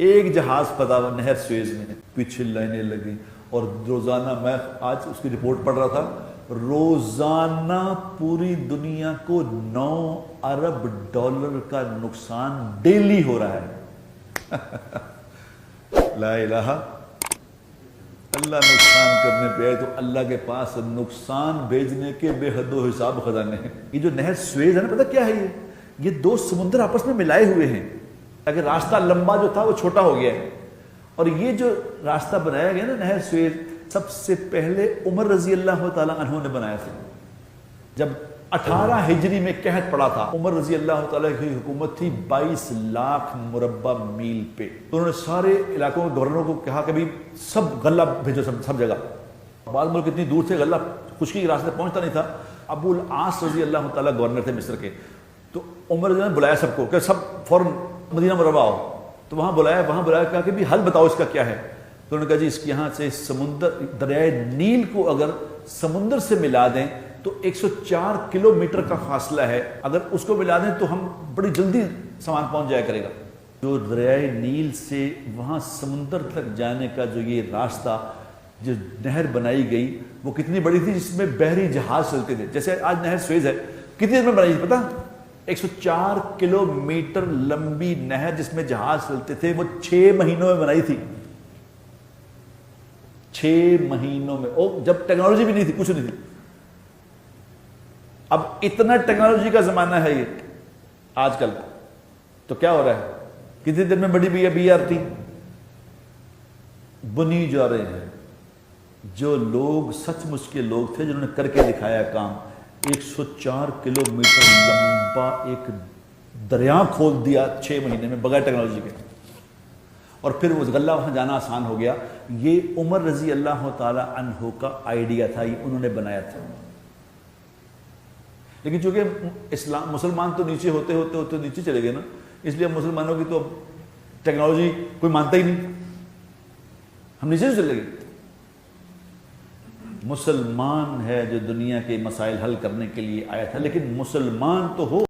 ایک جہاز پتا نہر سویز میں، پیچھے لائنیں لگی، اور روزانہ میں آج اس کی رپورٹ پڑھ رہا تھا، روزانہ پوری دنیا کو 9 ارب ڈالر کا نقصان ڈیلی ہو رہا ہے۔ لا الہ، اللہ نقصان کرنے پہ آئے تو اللہ کے پاس نقصان بھیجنے کے بے حد و حساب خزانے ہیں۔ یہ جو نہر سویز ہے نا، پتہ کیا ہے یہ 2 سمندر آپس میں ملائے ہوئے ہیں، اگر راستہ لمبا جو تھا وہ چھوٹا ہو گیا ہے، اور یہ جو راستہ بنایا گیا نا نہر سویز، سب سے پہلے عمر رضی اللہ تعالیٰ عنہ نے بنایا تھا۔ جب 18 ہجری میں قحط پڑا تھا، عمر رضی اللہ تعالیٰ کی حکومت تھی 22 لاکھ مربع میل پہ، تو انہوں نے سارے علاقوں کے گورنروں کو کہا کہ بھی سب غلہ بھیجو، سب جگہ۔ بعض ملک اتنی دور سے غلہ خشکی کے راستے پہنچتا نہیں تھا۔ ابو العاص رضی اللہ تعالیٰ گورنر تھے مصر کے، تو عمر نے بلایا سب کو کہ سب فوراً مدینہ منورہ آؤ، تو وہاں بلایا کہا کہ بھی حل بتاؤ اس کا کیا ہے، تو انہوں نے کہا جی اس کے یہاں سے سمندر، دریائے نیل کو اگر سمندر سے ملا دیں تو 104 کلومیٹر کا فاصلہ ہے، اگر اس کو ملا دیں تو ہم بڑی جلدی سامان پہنچ جایا کرے گا۔ جو دریائے نیل سے وہاں سمندر تک جانے کا جو یہ راستہ، جو نہر بنائی گئی وہ کتنی بڑی تھی، جس میں بحری جہاز چلتے تھے، جیسے آج نہر سویز ہے، کتنی دیر میں بنائی تھی پتہ؟ 104 کلومیٹر لمبی نہر جس میں جہاز چلتے تھے، وہ 6 مہینوں میں بنائی تھی، 6 مہینوں میں، اور جب ٹیکنالوجی بھی نہیں تھی، کچھ نہیں تھی۔ اب اتنا ٹیکنالوجی کا زمانہ ہے یہ آج کل، تو کیا ہو رہا ہے؟ کتنی دیر میں بڑی بی آر ٹی بنی جا رہے ہیں۔ جو لوگ سچ مچ کے لوگ تھے جنہوں نے کر کے دکھایا کام، 104 کلومیٹر لمبا ایک دریا کھول دیا 6 مہینے میں بغیر ٹیکنالوجی کے، اور پھر وہ غلہ وہاں جانا آسان ہو گیا۔ یہ عمر رضی اللہ تعالی عنہ کا آئیڈیا تھا، یہ انہوں نے بنایا تھا، لیکن چونکہ اسلام مسلمان تو نیچے ہوتے نیچے چلے گئے نا، اس لیے مسلمانوں کی تو ٹیکنالوجی کوئی مانتا ہی نہیں، ہم نیچے چلے گئے۔ مسلمان ہے جو دنیا کے مسائل حل کرنے کے لیے آیا تھا، لیکن مسلمان تو ہو